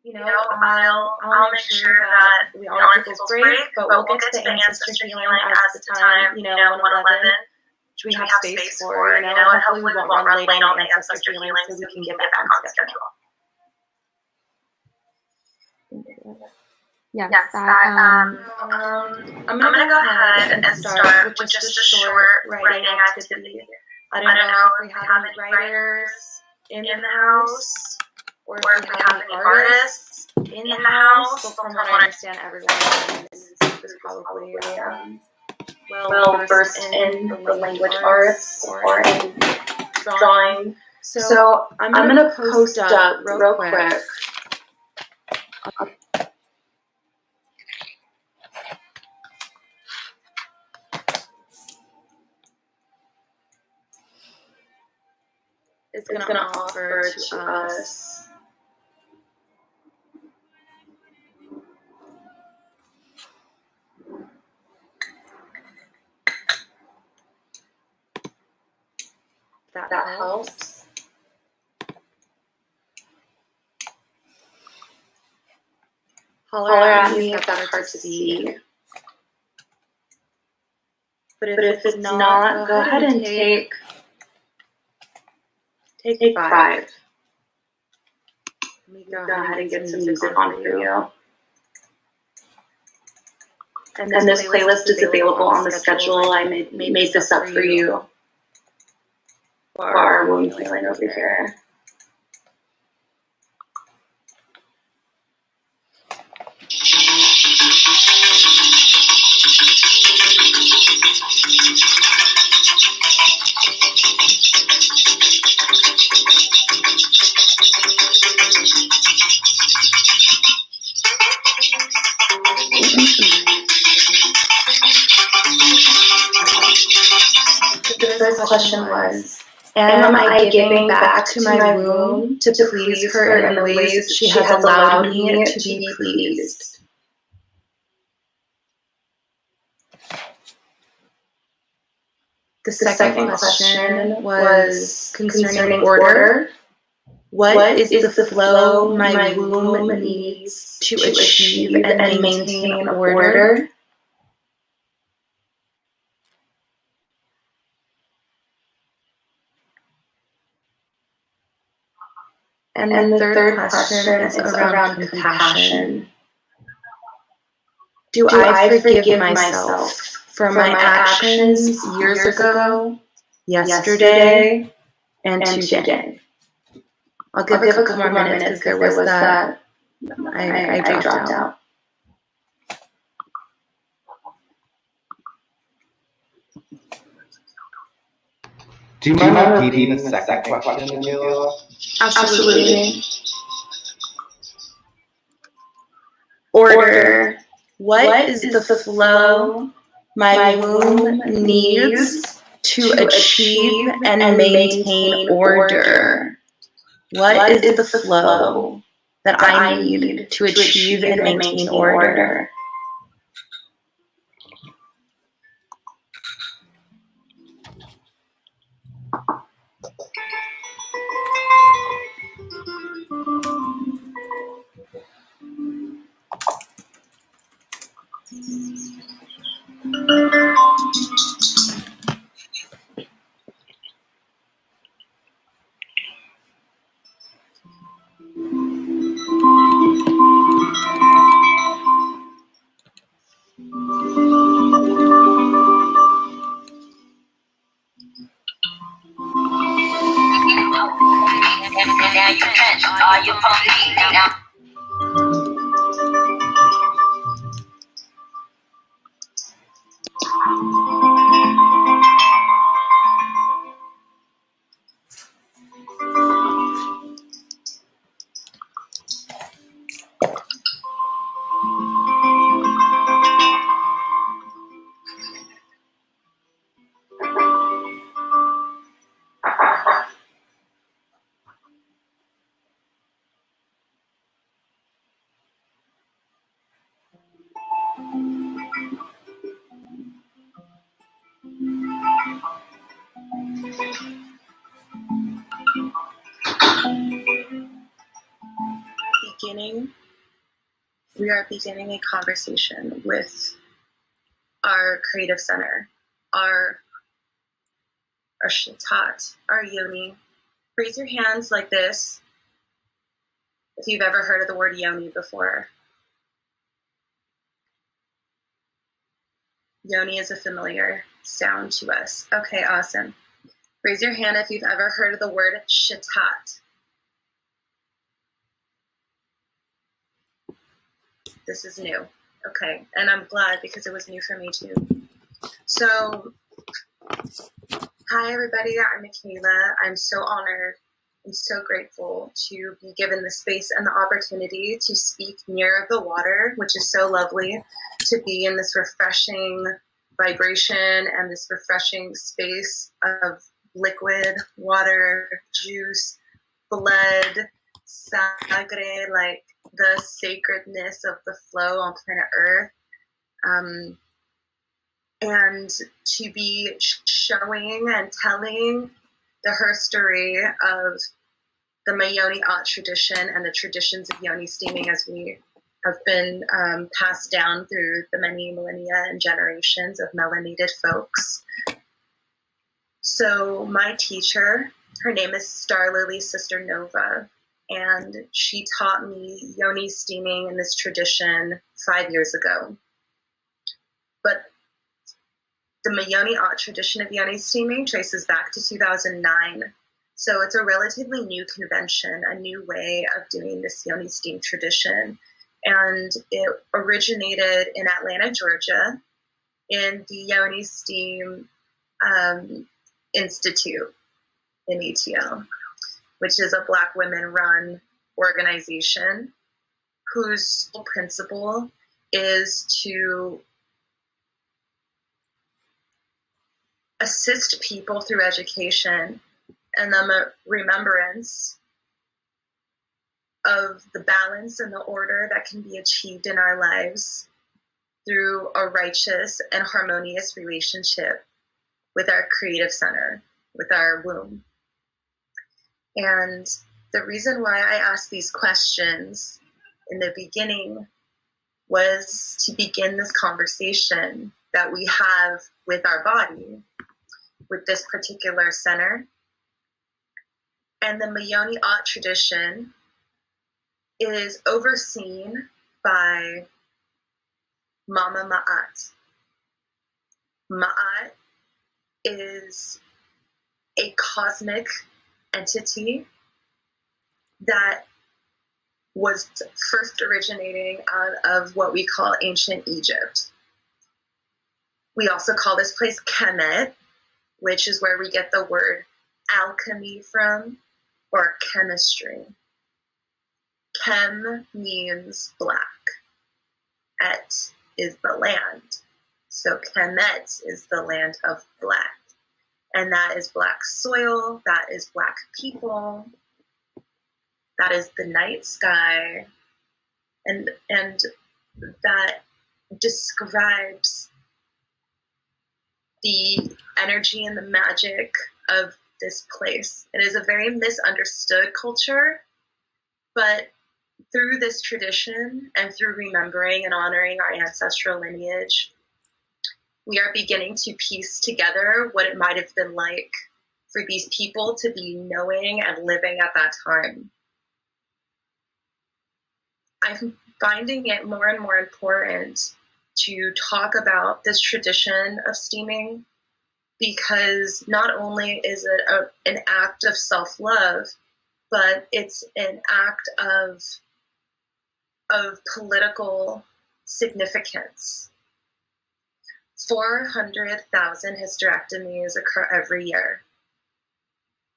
I'll make sure that we honor people's break, but we'll get to the ancestor healing as the time, 111, which we have space for, and hopefully we won't run late on the ancestor healing so we can get back on schedule. Yes, I'm going to go ahead and start with just a short writing activity. I don't know if we have any writers in the house, or if we have any artists in the house. But from what I understand, everyone is probably well versed in the language arts or in drawing. So I'm going to post up real quick. It's going to offer to us that helps. Holler at me if that's hard to see. But if it's not, go ahead and take 5. Let me go ahead and get some music on for you. And this playlist is available on the schedule. I made this up for you for our wound healing over here. The first question was, am I giving back to my womb to please her in the ways she has allowed me to be pleased? The second question was concerning order. What is the flow my womb needs to achieve and maintain order? And the third question is around compassion. Do I forgive myself for my actions years ago, yesterday, and today? I'll give a couple more minutes because there was that I dropped out. Do you mind repeating the second question, Mikaela? Absolutely. Order. What is the flow my womb needs to achieve and maintain order? What is the flow that I need to achieve and maintain order? Now you trench, are you pumping now? we are beginning a conversation with our creative center, our Shatat, our Yoni. Raise your hands like this if you've ever heard of the word Yoni before. Yoni is a familiar sound to us. Okay, awesome. Raise your hand if you've ever heard of the word Shatat. This is new. Okay, and I'm glad because it was new for me too. So, hi everybody, I'm Mikaela. I'm so honored and so grateful to be given the space and the opportunity to speak near the water, which is so lovely, to be in this refreshing vibration and this refreshing space of liquid, water, juice, blood, sangre, like the sacredness of the flow on planet Earth. And to be showing and telling the herstory of the Mayoni art tradition and the traditions of Yoni steaming as we have been passed down through the many millennia and generations of melanated folks. So my teacher, her name is Star Lily Sister Nova, and she taught me Yoni steaming in this tradition 5 years ago. But the Mayoni art tradition of Yoni steaming traces back to 2009. So it's a relatively new convention, a new way of doing this Yoni steam tradition. And it originated in Atlanta, Georgia, in the Yoni Steam Institute in ETL, which is a Black women-run organization whose sole principle is to assist people through education and the remembrance of the balance and the order that can be achieved in our lives through a righteous and harmonious relationship with our creative center, with our womb. And the reason why I asked these questions in the beginning was to begin this conversation that we have with our body, with this particular center. And the Mayoni art tradition is overseen by Mama Ma'at. Ma'at is a cosmic entity that was first originating out of what we call ancient Egypt. We also call this place Kemet, which is where we get the word alchemy from, or chemistry. Chem means black. Et is the land. So Kemet is the land of black. And that is black soil, that is black people, that is the night sky, and that describes the energy and the magic of this place. It is a very misunderstood culture, but through this tradition and through remembering and honoring our ancestral lineage, we are beginning to piece together what it might have been like for these people to be knowing and living at that time. I'm finding it more and more important to talk about this tradition of steaming, because not only is it an act of self-love, but it's an act of political significance. 400,000 hysterectomies occur every year,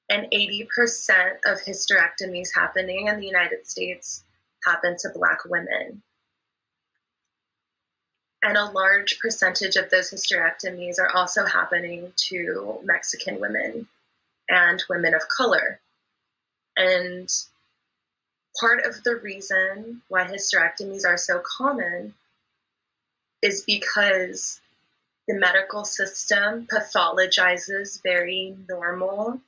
and 80% of hysterectomies happening in the United States happen to Black women. And a large percentage of those hysterectomies are also happening to Mexican women and women of color. And part of the reason why hysterectomies are so common is because the medical system pathologizes very normal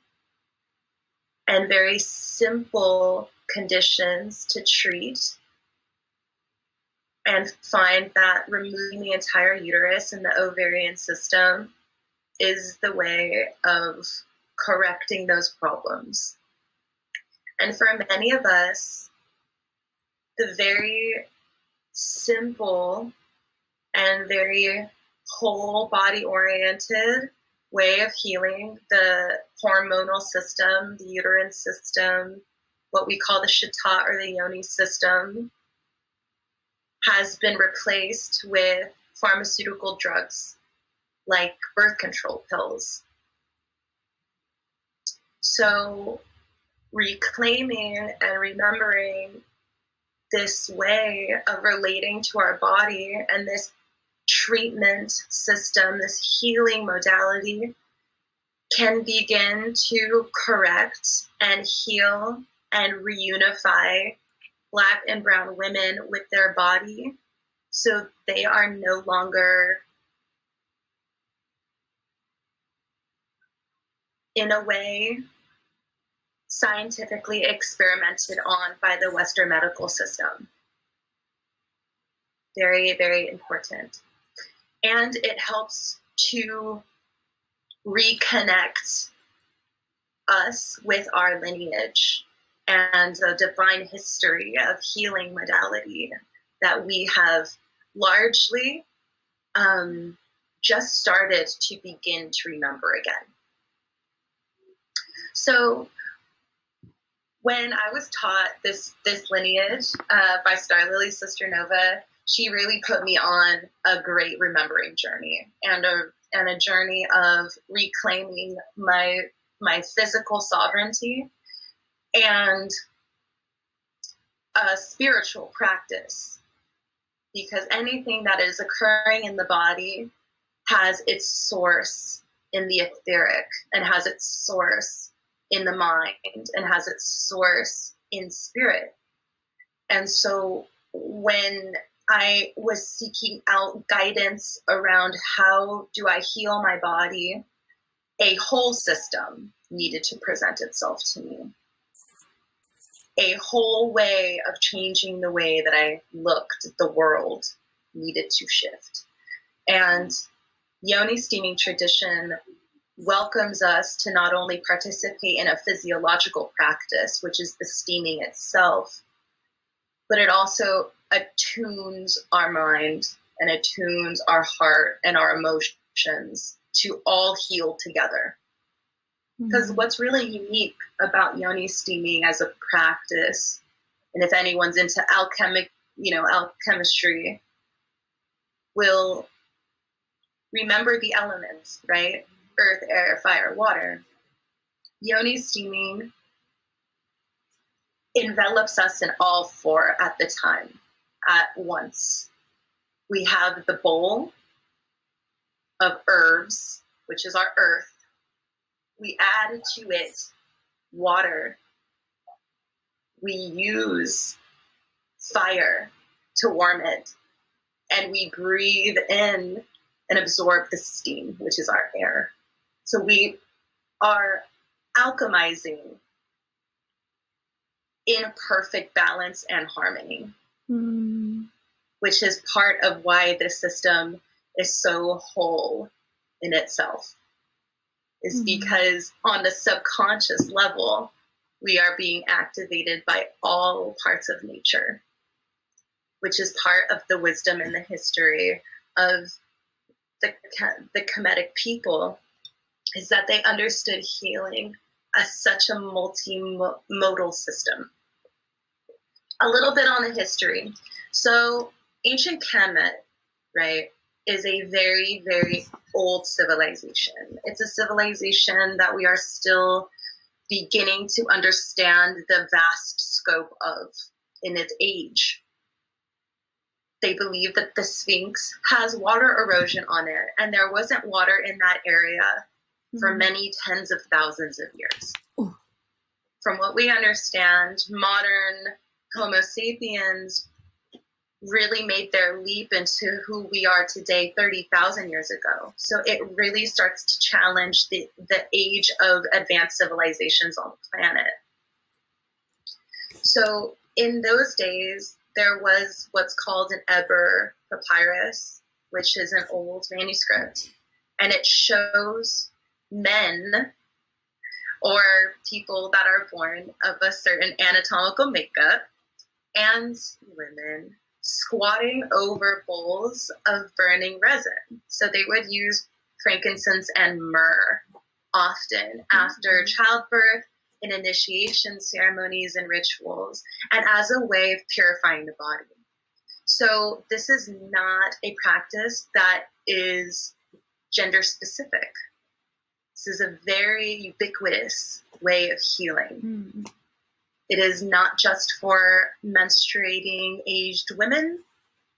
and very simple conditions to treat and find that removing the entire uterus and the ovarian system is the way of correcting those problems. And for many of us, the very simple and very whole body oriented way of healing the hormonal system, the uterine system, what we call the Chitta or the Yoni system, has been replaced with pharmaceutical drugs like birth control pills. So reclaiming and remembering this way of relating to our body and this treatment system, this healing modality, can begin to correct and heal and reunify Black and brown women with their body, so they are no longer, in a way, scientifically experimented on by the Western medical system. Very, very important. And it helps to reconnect us with our lineage and the divine history of healing modality that we have largely just started to begin to remember again. So when I was taught this lineage by Star Lily Sister Nova, she really put me on a great remembering journey and a journey of reclaiming my physical sovereignty and a spiritual practice, because anything that is occurring in the body has its source in the etheric and has its source in the mind and has its source in spirit. And so when I was seeking out guidance around how do I heal my body, a whole system needed to present itself to me. A whole way of changing the way that I looked at the world needed to shift. And Yoni steaming tradition welcomes us to not only participate in a physiological practice, which is the steaming itself, but it also attunes our mind and attunes our heart and our emotions to all heal together. Because what's really unique about Yoni steaming as a practice, and if anyone's into alchemistry, will remember the elements, right? Earth, air, fire, water. Yoni steaming envelops us in all four at the time, at once. We have the bowl of herbs, which is our earth. We add to it water. We use fire to warm it. And we breathe in and absorb the steam, which is our air. So we are alchemizing in perfect balance and harmony, which is part of why this system is so whole in itself. Is because on the subconscious level, we are being activated by all parts of nature, which is part of the wisdom and the history of the Kemetic people, is that they understood healing as such a multimodal system. A little bit on the history. So ancient Kemet, right, is a very, very old civilization. It's a civilization that we are still beginning to understand the vast scope of in its age. They believe that the Sphinx has water erosion on it, and there wasn't water in that area for many tens of thousands of years. Ooh. From what we understand, modern Homo sapiens really made their leap into who we are today 30,000 years ago. So it really starts to challenge the age of advanced civilizations on the planet. So in those days, there was what's called an Eber papyrus, which is an old manuscript, and it shows men or people that are born of a certain anatomical makeup and women squatting over bowls of burning resin. So they would use frankincense and myrrh often after childbirth, in initiation ceremonies and rituals, and as a way of purifying the body. So this is not a practice that is gender specific. This is a very ubiquitous way of healing. It is not just for menstruating aged women.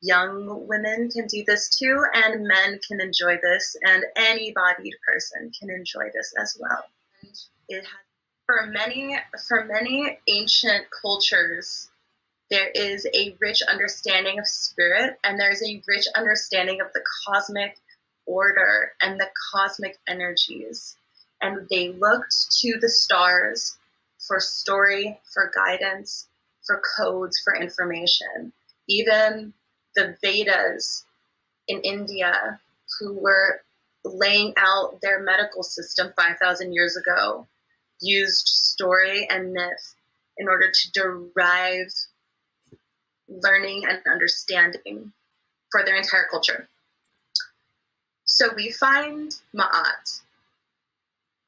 Young women can do this too, and men can enjoy this, and any bodied person can enjoy this as well. And it has, for many ancient cultures, there is a rich understanding of spirit, and there's a rich understanding of the cosmic order and the cosmic energies. And they looked to the stars for story, for guidance, for codes, for information. Even the Vedas in India, who were laying out their medical system 5,000 years ago, used story and myth in order to derive learning and understanding for their entire culture. So we find Ma'at.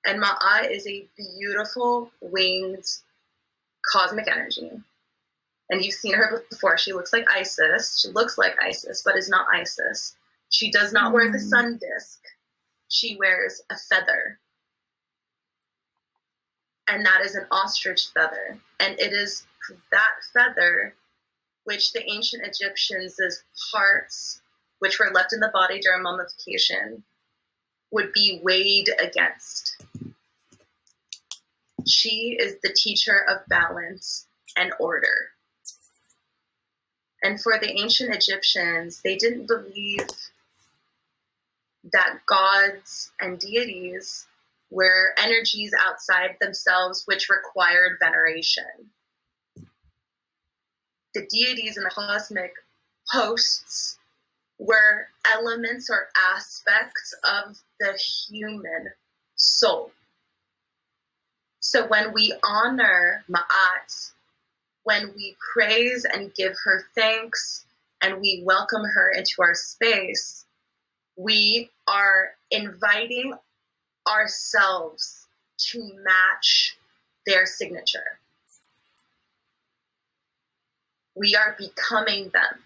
And Ma'at is a beautiful winged cosmic energy. And you've seen her before. She looks like Isis. She looks like Isis, but is not Isis. She does not wear the sun disk. She wears a feather. And that is an ostrich feather. And it is that feather which the ancient Egyptians' parts, which were left in the body during mummification, would be weighed against. She is the teacher of balance and order. And for the ancient Egyptians, they didn't believe that gods and deities were energies outside themselves which required veneration. The deities and the cosmic hosts were elements or aspects of the human soul. So when we honor Ma'at, when we praise and give her thanks, and we welcome her into our space, we are inviting ourselves to match their signature. We are becoming them,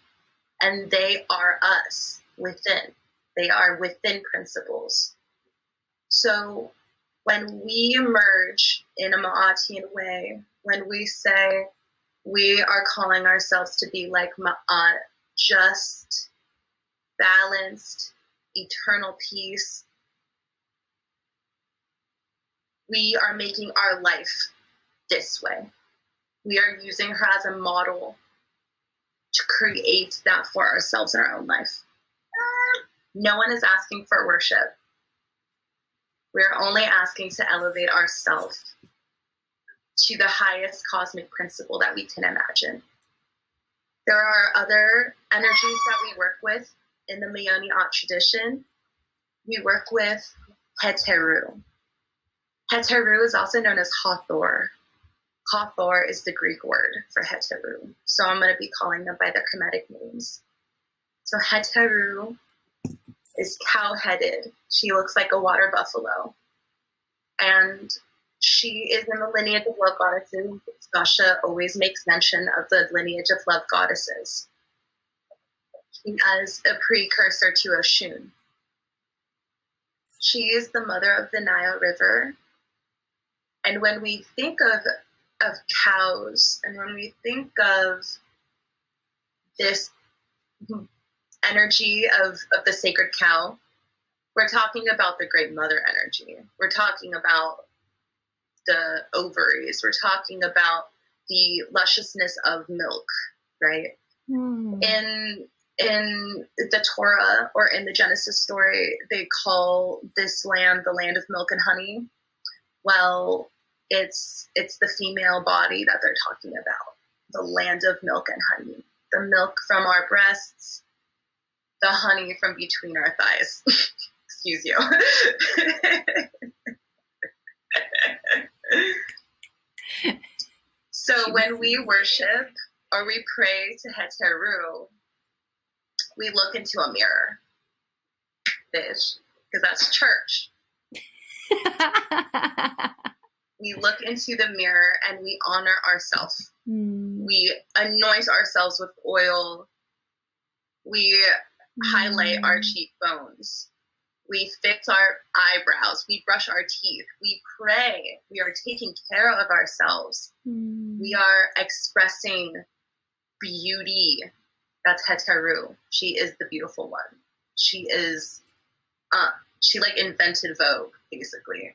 and they are us within. They are within principles. So when we emerge in a Ma'atian way, when we say we are calling ourselves to be like Ma'at, just, balanced, eternal peace, we are making our life this way. We are using her as a model to create that for ourselves in our own life. No one is asking for worship. We're only asking to elevate ourselves to the highest cosmic principle that we can imagine. There are other energies that we work with in the Yoni art tradition. We work with Heteru. Heteru is also known as Hathor. Hathor is the Greek word for Heteru. So I'm going to be calling them by their Kemetic names. So Heteru is cow-headed. She looks like a water buffalo. And she is in the lineage of love goddesses. Sasha always makes mention of the lineage of love goddesses as a precursor to Oshun. She is the mother of the Nile River. And when we think of cows, and when we think of this energy of the sacred cow, we're talking about the great mother energy. We're talking about the ovaries. We're talking about the lusciousness of milk, right? In the Torah, or in the Genesis story, they call this land the land of milk and honey. Well, it's the female body that they're talking about, the land of milk and honey. the milk from our breasts, the honey from between our thighs. Excuse you. So when we worship or we pray to Heteru, we look into a mirror, bitch, because that's church. We look into the mirror and we honor ourselves. We anoint ourselves with oil. We highlight our cheekbones. We fix our eyebrows. We brush our teeth. We pray. We are taking care of ourselves. We are expressing beauty. That's Heteru. She is the beautiful one. She is, she like invented Vogue, basically.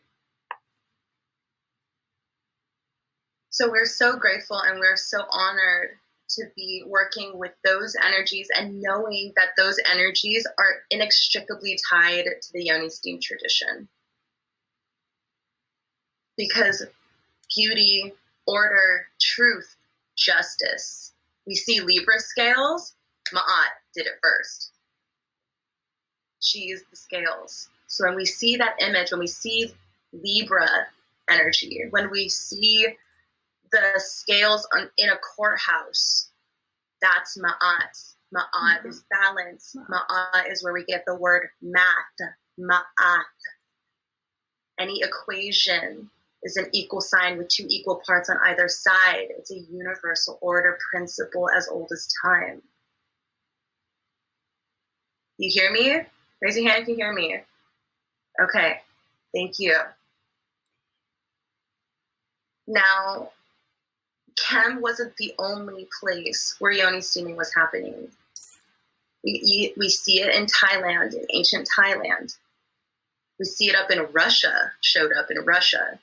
So we're so grateful and we're so honored to be working with those energies and knowing that those energies are inextricably tied to the Yoni steam tradition. Because beauty, order, truth, justice. We see Libra scales. Ma'at did it first. She is the scales. So when we see that image, when we see Libra energy, when we see the scales in a courthouse, that's Ma'at. Ma'at is balance. Ma'at is where we get the word math. Ma'at. Any equation is an equal sign with two equal parts on either side. It's a universal order principle as old as time. You hear me? Raise your hand if you hear me. Okay, thank you. Now, Kem wasn't the only place where Yoni steaming was happening. We see it in Thailand, in ancient Thailand. We see it up in Russia, showed up in Russia.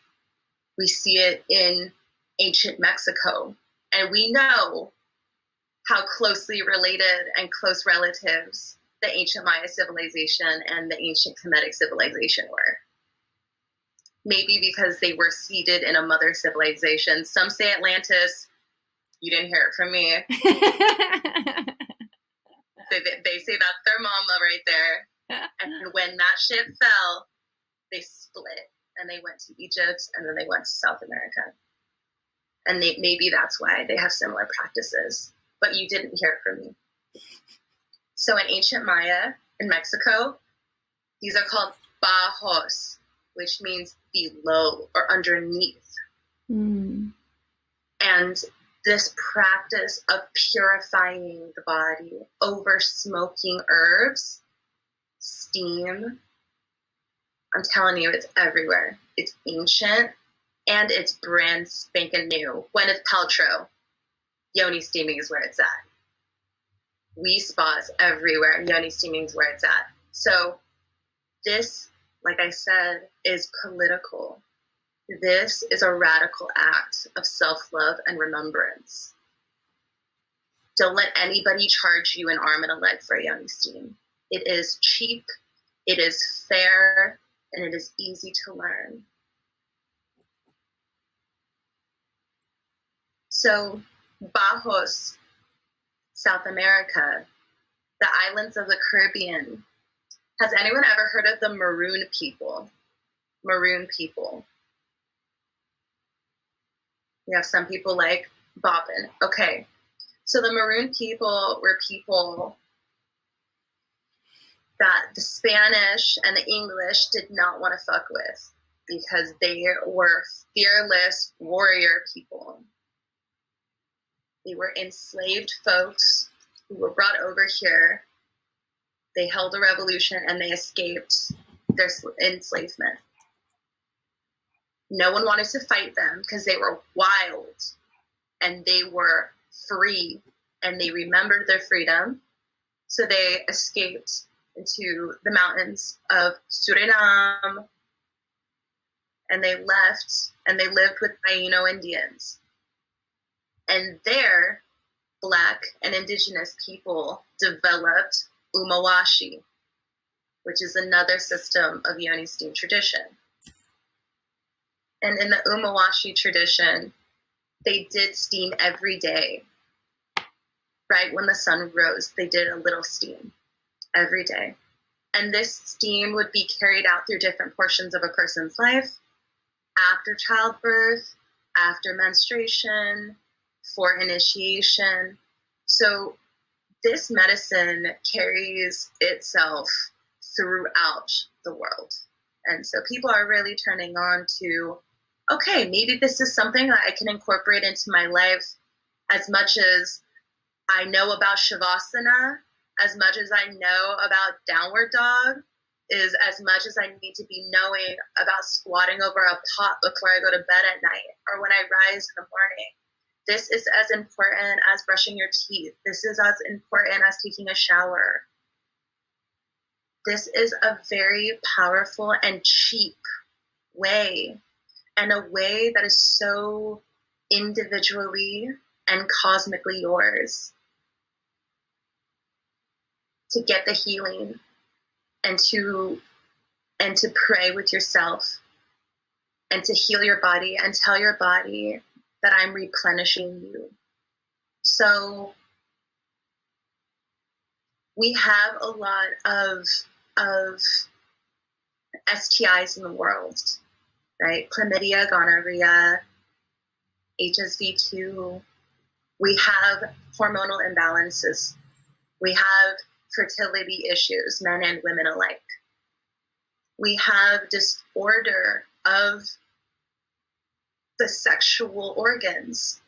We see it in ancient Mexico. And we know how closely related and close relatives the ancient Maya civilization and the ancient Kemetic civilization were. Maybe because they were seated in a mother civilization. Some say Atlantis. You didn't hear it from me. They say that's their mama right there. And when that ship fell, they split. And they went to Egypt, and then they went to South America. And maybe that's why they have similar practices. But you didn't hear it from me. So in ancient Maya, in Mexico, these are called bajos, which means below or underneath. And this practice of purifying the body over smoking herbs, steam, I'm telling you, it's everywhere. It's ancient and it's brand spanking new. Gwyneth Paltrow, Yoni steaming is where it's at. We spas everywhere. Yoni steaming is where it's at. So this, like I said, is political. This is a radical act of self-love and remembrance. Don't let anybody charge you an arm and a leg for a Yoni steam. It is cheap, it is fair, and it is easy to learn. So, Bajos, South America, the islands of the Caribbean. Has anyone ever heard of the Maroon people? Maroon people. We have some people like Bobbin. Okay. So the Maroon people were people that the Spanish and the English did not want to fuck with because they were fearless warrior people. They were enslaved folks who were brought over here. They held a revolution and they escaped their enslavement. No one wanted to fight them because they were wild and they were free and they remembered their freedom. So they escaped into the mountains of Suriname and they left and they lived with Taino Indians. And there, Black and Indigenous people developed Umawashi, which is another system of Yoni steam tradition. And in the Umawashi tradition, they did steam every day. right when the sun rose, they did a little steam every day. And this steam would be carried out through different portions of a person's life, after childbirth, after menstruation, for initiation. So this medicine carries itself throughout the world. And so people are really turning on to, okay, maybe this is something that I can incorporate into my life. As much as I know about Shavasana, as much as I know about downward dog, is as much as I need to be knowing about squatting over a pot before I go to bed at night or when I rise in the morning. This is as important as brushing your teeth. This is as important as taking a shower. This is a very powerful and cheap way, and a way that is so individually and cosmically yours to get the healing and to pray with yourself and to heal your body and tell your body that I'm replenishing you. So we have a lot of STIs in the world, right? Chlamydia, gonorrhea, HSV2. We have hormonal imbalances. We have fertility issues, men and women alike. We have disorder of the sexual organs.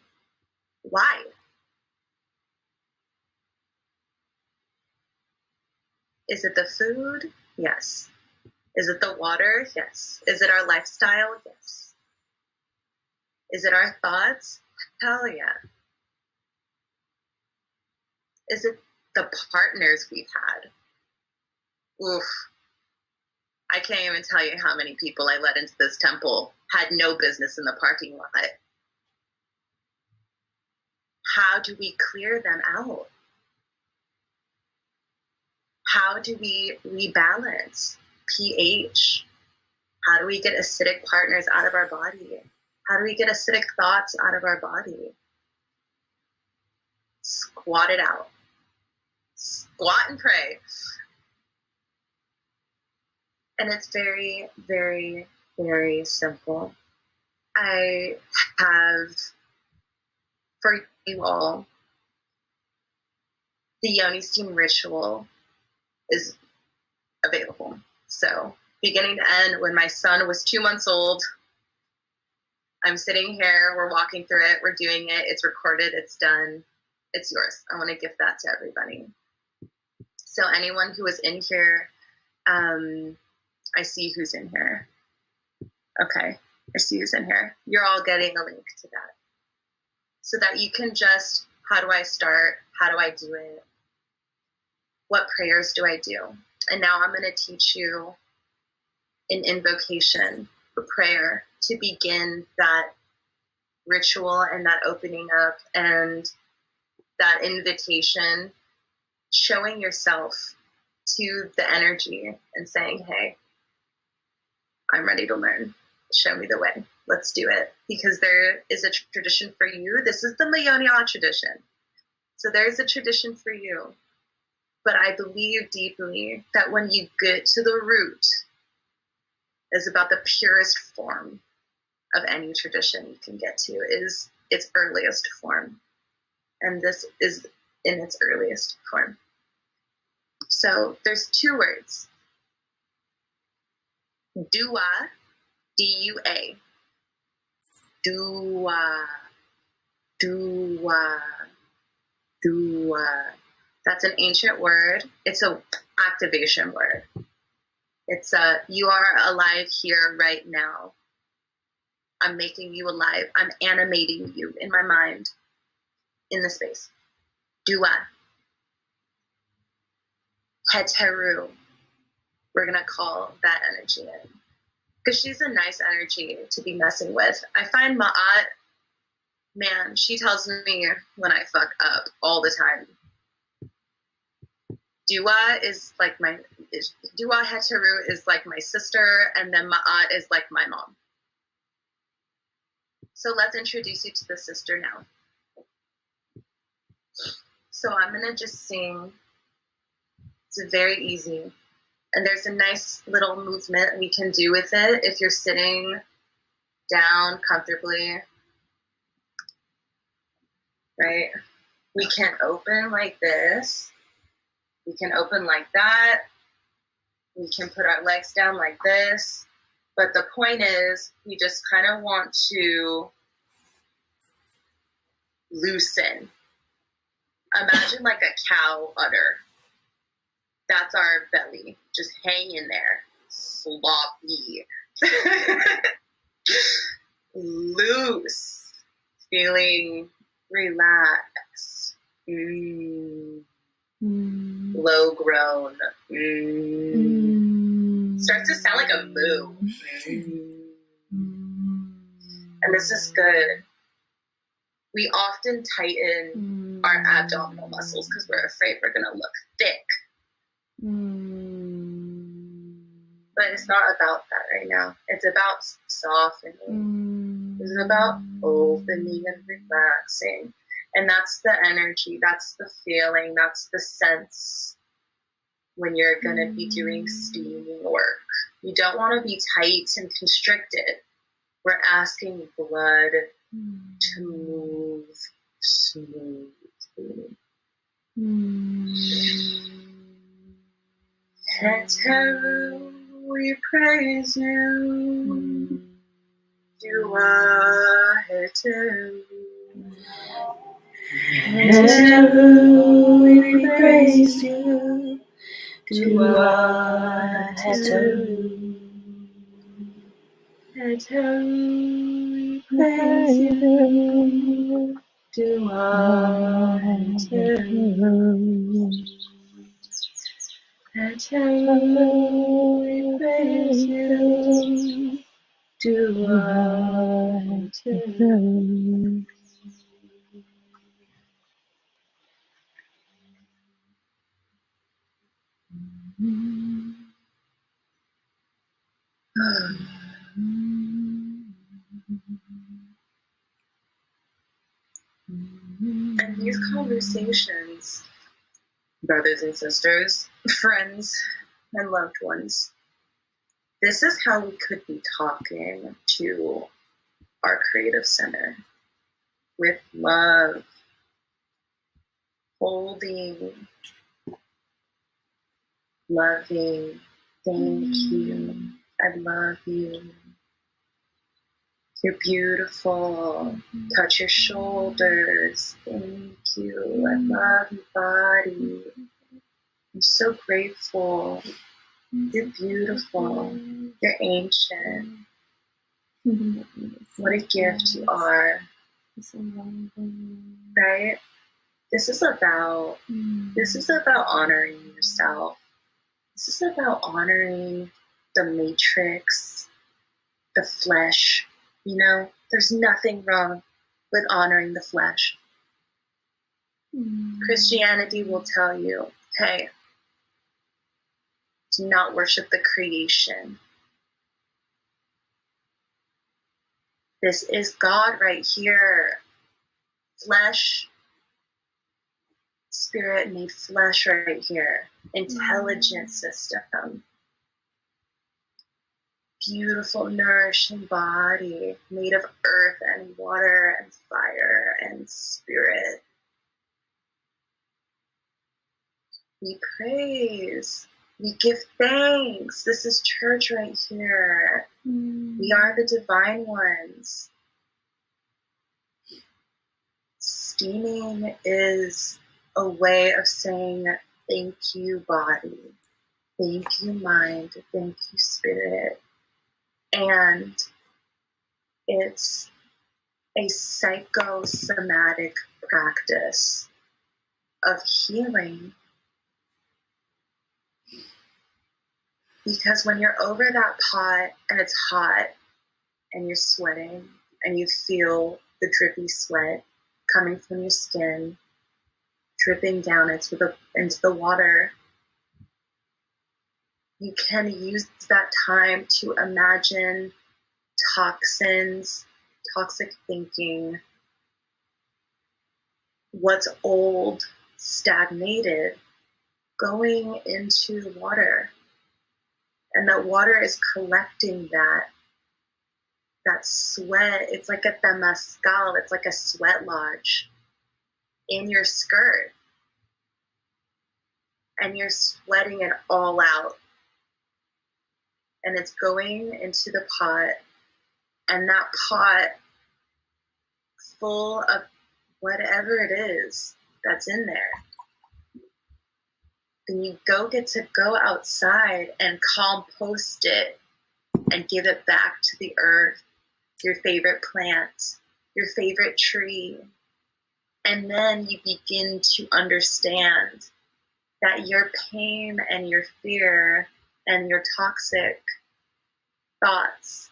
Why? Is it the food? Yes. Is it the water? Yes. Is it our lifestyle? Yes. Is it our thoughts? Hell yeah. Is it the partners we've had? Oof. I can't even tell you how many people I let into this temple had no business in the parking lot. How do we clear them out? How do we rebalance pH? How do we get acidic partners out of our body? How do we get acidic thoughts out of our body? Squat it out. Squat and pray. And it's very, very, very simple. I have, for you all, the Yoni steam ritual is available. So, beginning to end, when my son was 2 months old, I'm sitting here, we're walking through it, we're doing it, it's recorded, it's done, it's yours. I want to gift that to everybody. So anyone who is in here, I see who's in here. Okay, I see who's in here. You're all getting a link to that. So that you can just, how do I start? How do I do it? What prayers do I do? And now I'm going to teach you an invocation, a prayer to begin that ritual and that opening up and that invitation, showing yourself to the energy and saying, hey, I'm ready to learn. Show me the way. Let's do it. Because there is a tradition for you. This is the Mikaela tradition. So there's a tradition for you. But I believe deeply that when you get to the root, is about the purest form of any tradition you can get to, is its earliest form. And this is in its earliest form. So there's 2 words. Dua, D-U-A. Dua, dua, dua. That's an ancient word. It's a activation word. It's a, you are alive here right now. I'm making you alive. I'm animating you in my mind, in the space. Dua. Heteru. We're going to call that energy in. Because she's a nice energy to be messing with. I find Ma'at, man, she tells me when I fuck up all the time. Dua is like Dua Heteru is like my sister, and then Ma'at is like my mom. So let's introduce you to the sister now. So I'm going to just sing. It's very easy. And there's a nice little movement we can do with it if you're sitting down comfortably. Right? We can open like this. We can open like that. We can put our legs down like this. But the point is, we just kind of want to loosen. Imagine like a cow udder. That's our belly, just hanging there, sloppy. Loose, feeling relaxed. Low grown. Starts to sound like a moo. And this is good. We often tighten our abdominal muscles because we're afraid we're going to look thick. But it's not about that right now. It's about softening. It's about opening and relaxing. And that's the energy, that's the feeling, that's the sense when you're going to be doing steaming work. You don't want to be tight and constricted. We're asking blood to move smoothly. Heteru, we praise you. You are Heteru. Heteru, we praise you. You are Heteru. Heteru, we praise you. You are Heteru. Heteru, we praise you. You are Heteru. And these conversations, brothers and sisters, friends and loved ones, this is how we could be talking to our creative center with love, holding, loving, thank you, I love you. You're beautiful. Touch your shoulders. Thank you. I love your body. I'm so grateful. You're beautiful. You're ancient. What a gift you are. Right? This is about honoring yourself. This is about honoring the matrix, the flesh. You know, there's nothing wrong with honoring the flesh. Christianity will tell you, hey, do not worship the creation. This is God right here. Flesh, spirit made flesh right here. Intelligent system. Beautiful, nourishing body made of earth and water and fire and spirit. We praise. We give thanks. This is church right here. We are the divine ones. Steaming is a way of saying thank you, body. Thank you, mind. Thank you, spirit. And it's a psychosomatic practice of healing. Because when you're over that pot and it's hot and you're sweating and you feel the drippy sweat coming from your skin, dripping down into the water, you can use that time to imagine toxins, toxic thinking, what's old, stagnated, going into water. And that water is collecting that sweat. It's like a temazcal. It's like a sweat lodge in your skirt. And you're sweating it all out. And it's going into the pot. And that pot, full of whatever it is that's in there. Then you get to go outside and compost it and give it back to the earth, your favorite plant, your favorite tree. And then you begin to understand that your pain and your fear and your toxic thoughts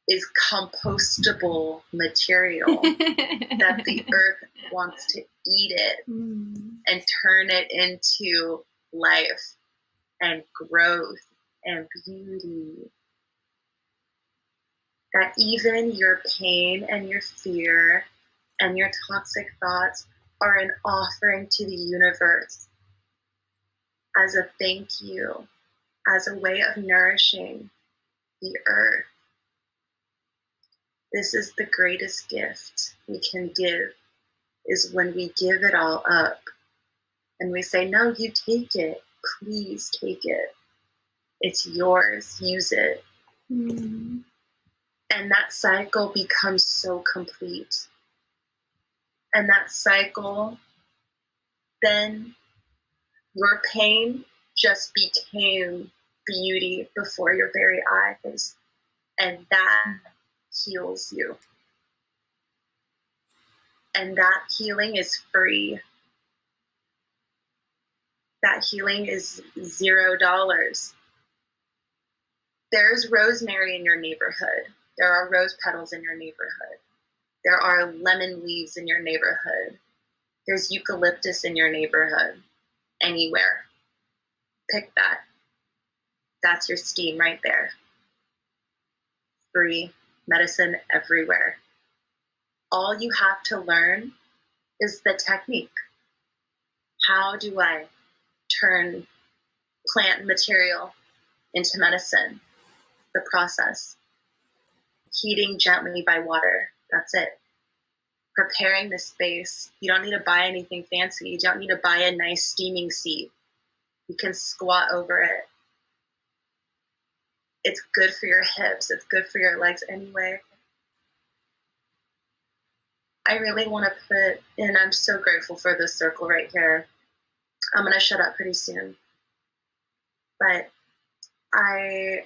is compostable material that the earth wants to eat it and turn it into life and growth and beauty. That even your pain and your fear and your toxic thoughts are an offering to the universe as a thank you, as a way of nourishing the earth. This is the greatest gift we can give, is when we give it all up and we say, no, you take it. Please take it. It's yours. Use it. And that cycle becomes so complete. And that cycle, then your pain just became beauty before your very eyes. And that heals you. And that healing is free. That healing is $0. There's rosemary in your neighborhood. There are rose petals in your neighborhood. There are lemon leaves in your neighborhood. There's eucalyptus in your neighborhood. Anywhere. Pick that. That's your steam right there. Free medicine everywhere. All you have to learn is the technique. How do I turn plant material into medicine? The process. Heating gently by water. That's it. Preparing the space. You don't need to buy anything fancy. You don't need to buy a nice steaming seat. You can squat over it. It's good for your hips. It's good for your legs anyway. I really want to put in, I'm so grateful for this circle right here. I'm going to shut up pretty soon. But I'd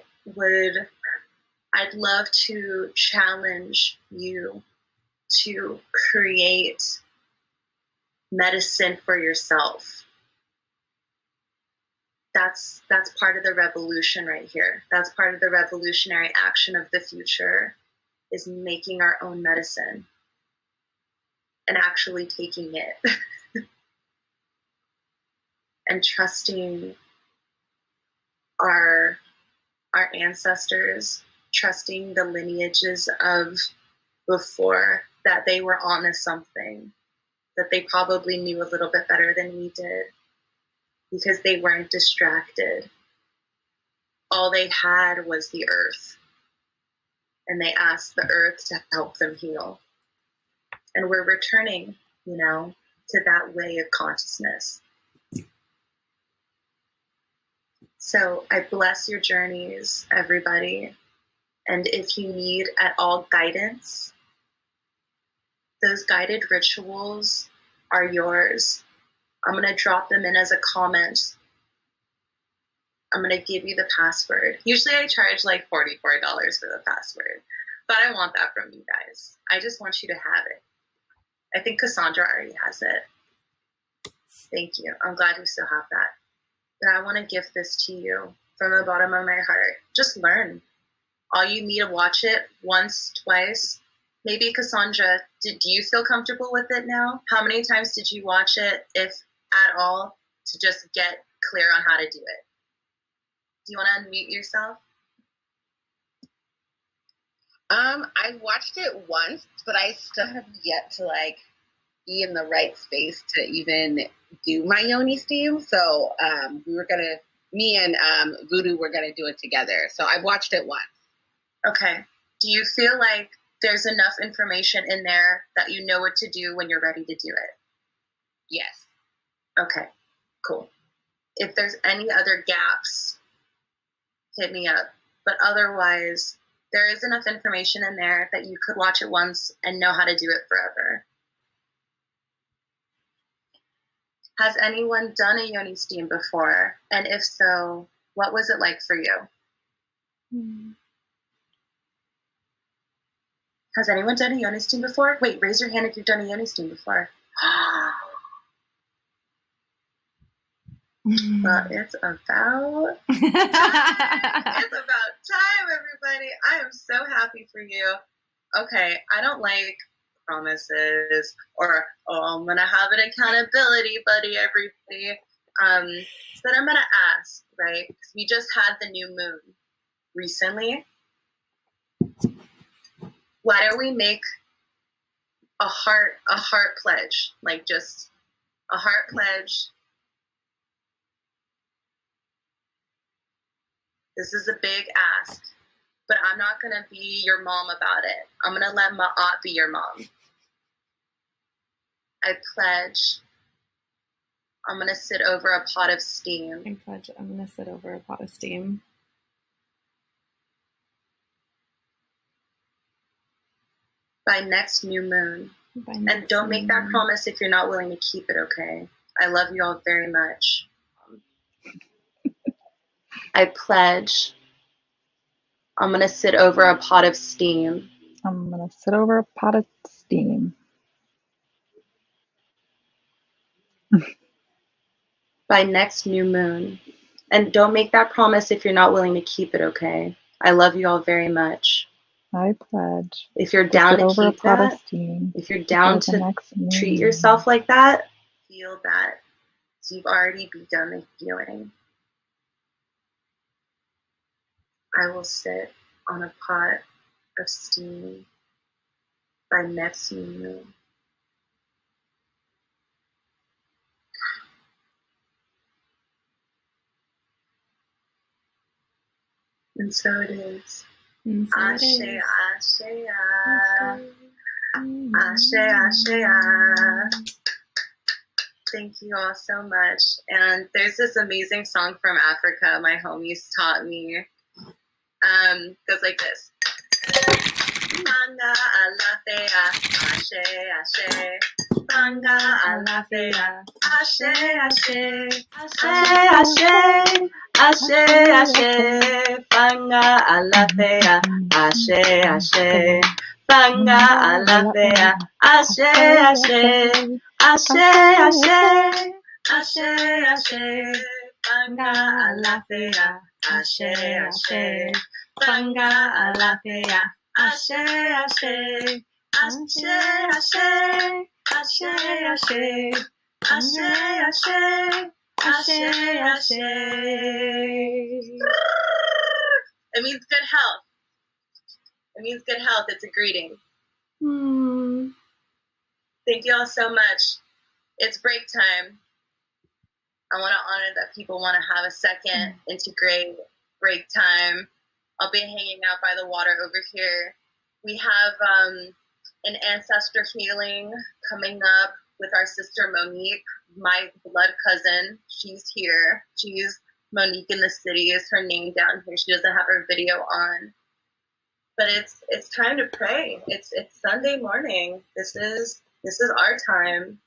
love to challenge you to create medicine for yourself. That's part of the revolution right here. That's part of the revolutionary action of the future, is making our own medicine and actually taking it and trusting our ancestors, trusting the lineages of before, that they were onto something, that they probably knew a little bit better than we did because they weren't distracted. All they had was the earth, and they asked the earth to help them heal. And we're returning, to that way of consciousness. So I bless your journeys, everybody. And if you need at all guidance, those guided rituals are yours. I'm going to drop them in as a comment. I'm going to give you the password. Usually I charge like $44 for the password, but I want that from you guys. I just want you to have it. I think Cassandra already has it. Thank you. I'm glad we still have that. But I want to give this to you from the bottom of my heart. Just learn. All you need to watch it once, twice. Maybe Cassandra, do you feel comfortable with it now? How many times did you watch it, if at all, to just get clear on how to do it? Do you want to unmute yourself? I watched it once, but I still have yet to be in the right space to even do my Yoni steam. So me and Voodoo were gonna do it together. So I watched it once. Okay. Do you feel like there's enough information in there that you know what to do when you're ready to do it? Yes. Okay, cool. If there's any other gaps, hit me up. But otherwise, there is enough information in there that you could watch it once and know how to do it forever. Has anyone done a Yoni steam before? And if so, what was it like for you? Has anyone done a Yoni steam before? Wait, raise your hand if you've done a Yoni steam before. Well, it's about time. It's about time, everybody. I am so happy for you. Okay, I don't like promises or, oh, I'm going to have an accountability buddy, everybody. But I'm going to ask, right? 'Cause we just had the new moon recently. Why don't we make a heart pledge? Like just a heart pledge. This is a big ask, but I'm not going to be your mom about it. I'm going to let my aunt be your mom. I pledge I'm going to sit over a pot of steam. I pledge I'm going to sit over a pot of steam. By next new moon. And don't make that promise if you're not willing to keep it, okay? I love you all very much. I pledge I'm going to sit over a pot of steam. I'm going to sit over a pot of steam. By next new moon. And don't make that promise if you're not willing to keep it, okay? I love you all very much. I pledge. If you're down to keep that, if you're down to treat yourself like that, feel that. So you've already begun the healing. I will sit on a pot of steam by next new moon. And so it is. Ashe, Ashe, Ashe, Ashe. Thank you all so much. And there's this amazing song from Africa my homies taught me. Goes like this. Manga alafea, Ashe, Ashe. Manga alafea, Ashe, Ashe. Ashe, Ashe. Ashe, Ashe, Fanga alafea, Ashe, Ashe, Fanga alafea, Ashe, Ashe, Ashe, Ashe, Ashe, Ashe, Fanga alafea, Ashe, Ashe, Fanga alafea, Ashe, Ashe, Ashe, Ashe, Ashe, Ashe, Ashe, Ashe. Ashe, Ashe. It means good health. It means good health. It's a greeting. Thank you all so much. It's break time. I want to honor that people want to have a second, integrate break time. I'll be hanging out by the water over here. We have an ancestor healing coming up with our sister Monique, my blood cousin. She's here. She's Monique in the city is her name down here. She doesn't have her video on. But it's time to pray. It's Sunday morning. This is our time.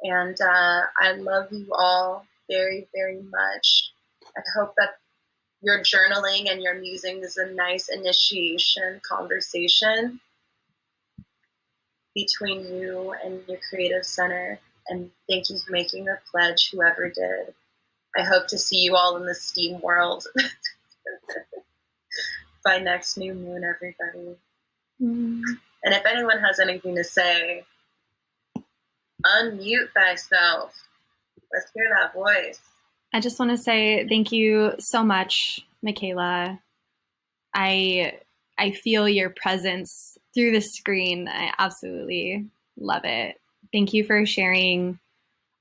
And I love you all very, very much. I hope that your journaling and your musing is a nice initiation conversation between you and your creative center. And thank you for making a pledge, whoever did. I hope to see you all in the STEAM world by next new moon, everybody. And if anyone has anything to say, unmute thyself. Let's hear that voice. I just want to say thank you so much, Mikaela. I feel your presence through the screen. I absolutely love it. Thank you for sharing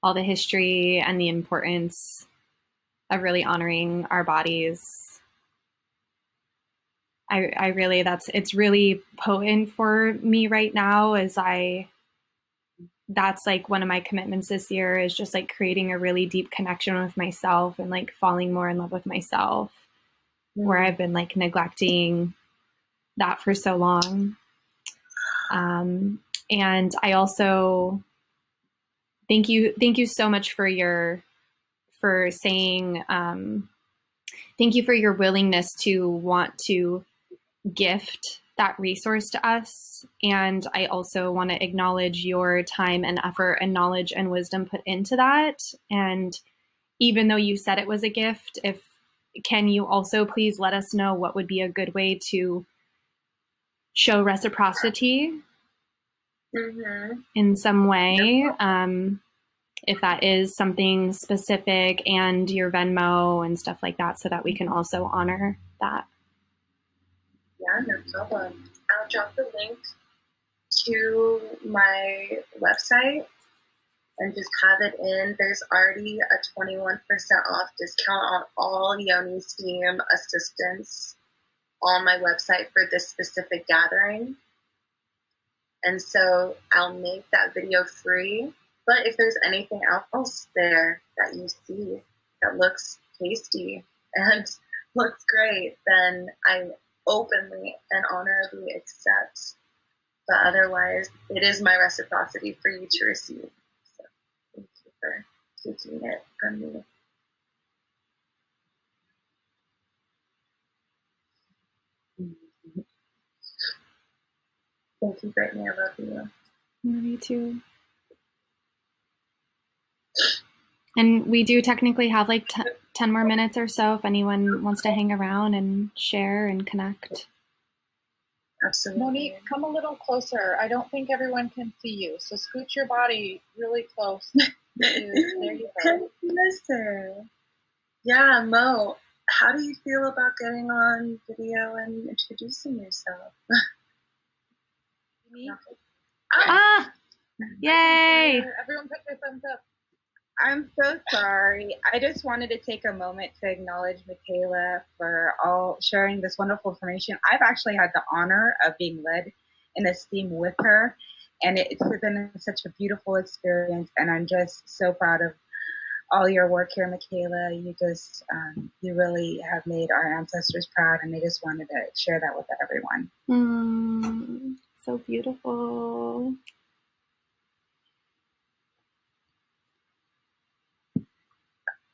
all the history and the importance of really honoring our bodies. I really, it's really potent for me right now that's like one of my commitments this year is just like creating a really deep connection with myself and like falling more in love with myself, where I've been like neglecting that for so long. And I also thank you so much for saying, thank you for your willingness to want to gift that resource to us. And I also want to acknowledge your time and effort and knowledge and wisdom put into that. And even though you said it was a gift, can you also please let us know what would be a good way to show reciprocity in some way? If that is something specific, and your Venmo and stuff like that, so that we can also honor that. Yeah, no problem. I'll drop the link to my website and just have it in. There's already a 21% off discount on all Yoni Steam assistance on my website for this specific gathering. And so I'll make that video free. But if there's anything else there that you see that looks tasty and looks great, then I openly and honorably accept. But otherwise, it is my reciprocity for you to receive. So thank you for taking it from me. Thank you, Brittany. I love you. Love you too. And we do technically have like 10 more minutes or so if anyone wants to hang around and share and connect. Absolutely. Monique, come a little closer. I don't think everyone can see you, so scoot your body really close. There you go. Listen. Yeah, Mo, how do you feel about getting on video and introducing yourself? Me? Yay! Everyone put their thumbs up. I'm so sorry. I just wanted to take a moment to acknowledge Mikaela for all sharing this wonderful information. I've actually had the honor of being led in this theme with her, and it's been such a beautiful experience, and I'm just so proud of all your work here, Mikaela. You really have made our ancestors proud, and I just wanted to share that with everyone. So beautiful.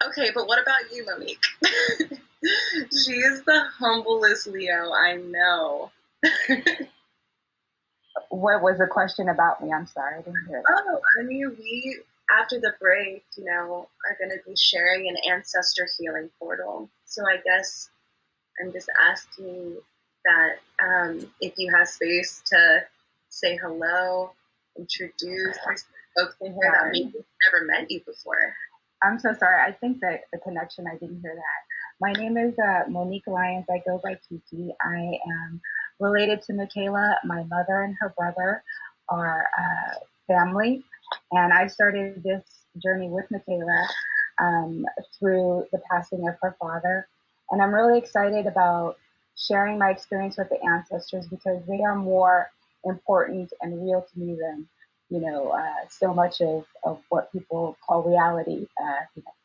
Okay, but what about you, Monique? She is the humblest Leo I know. What was the question about me? I'm sorry, I didn't hear that. Oh, I mean, we, after the break, are going to be sharing an ancestor healing portal. So I guess I'm just asking that if you have space to say hello, introduce folks in here that maybe never met you before. I'm so sorry. I think that the connection, I didn't hear that. My name is Monique Lyons. I go by Kiki. I am related to Mikaela. My mother and her brother are family. And I started this journey with Mikaela through the passing of her father. And I'm really excited about sharing my experience with the ancestors because they are more important and real to me than so much of what people call reality,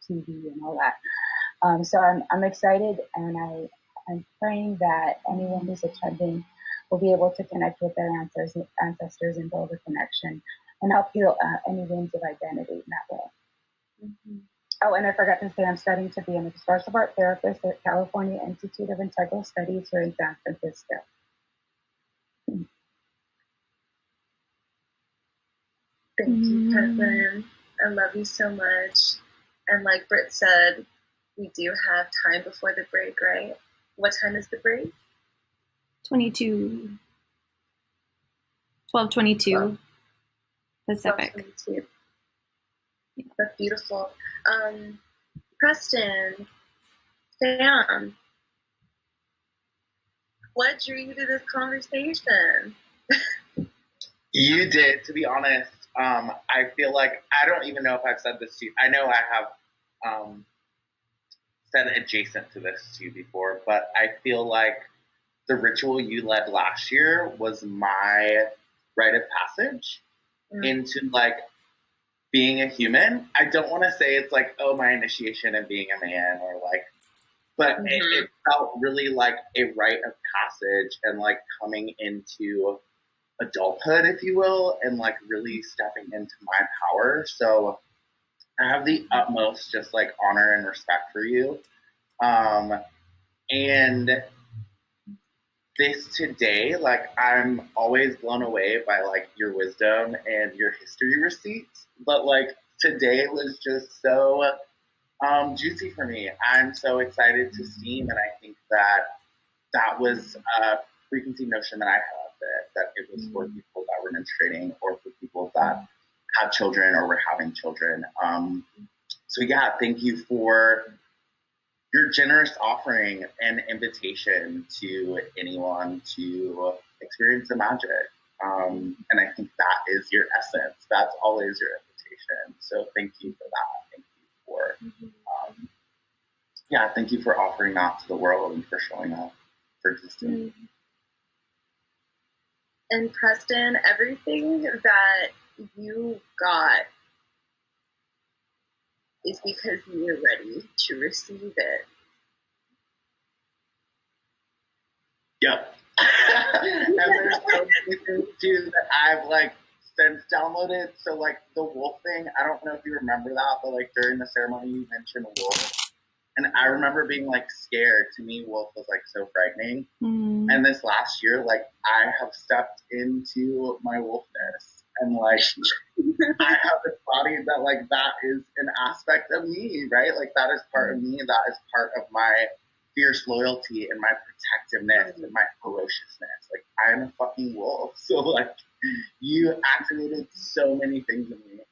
TV and all that. So I'm excited, and I'm praying that anyone who's attending will be able to connect with their ancestors and build a connection and help heal any wounds of identity in that way. Mm-hmm. Oh, and I forgot to say I'm studying to be an expressive art therapist at California Institute of Integral Studies here in San Francisco. Thank you, Caitlin. I love you so much. And like Britt said, we do have time before the break, right? What time is the break? 12:22 Pacific. 12:22. That's beautiful. Preston, Sam, what drew you to this conversation? You did, to be honest. I feel like, I don't even know if I've said this to you. I know I have said adjacent to this to you before, but I feel like the ritual you led last year was my rite of passage into like being a human. I don't want to say it's like, oh, my initiation and being a man, or like, but it felt really like a rite of passage and like coming into adulthood, if you will, and like really stepping into my power. So I have the utmost just like honor and respect for you. And this today, like, I'm always blown away by like your wisdom and your history receipts, but like today was just so juicy for me. I'm so excited to steam, and I think that was a preconceived notion that I had, that it was for people that were menstruating or for people that have children or were having children. So yeah, thank you for your generous offering and invitation to anyone to experience the magic. And I think that is your essence. That's always your invitation. So thank you for that. Thank you for, thank you for offering that to the world and for showing up, for existing. And Preston, everything that you got is because you're ready to receive it. Yep. And there's so many things too that I've like since downloaded. So like the wolf thing, I don't know if you remember that, but like during the ceremony you mentioned a wolf. And I remember being like scared. To me, wolf was like so frightening. And this last year, like I have stepped into my wolfness, and like I have embodied that, like that is an aspect of me, right? Like that is part of me. That is part of my fierce loyalty and my protectiveness and my ferociousness. Like I'm a fucking wolf. So like you activated so many things in me.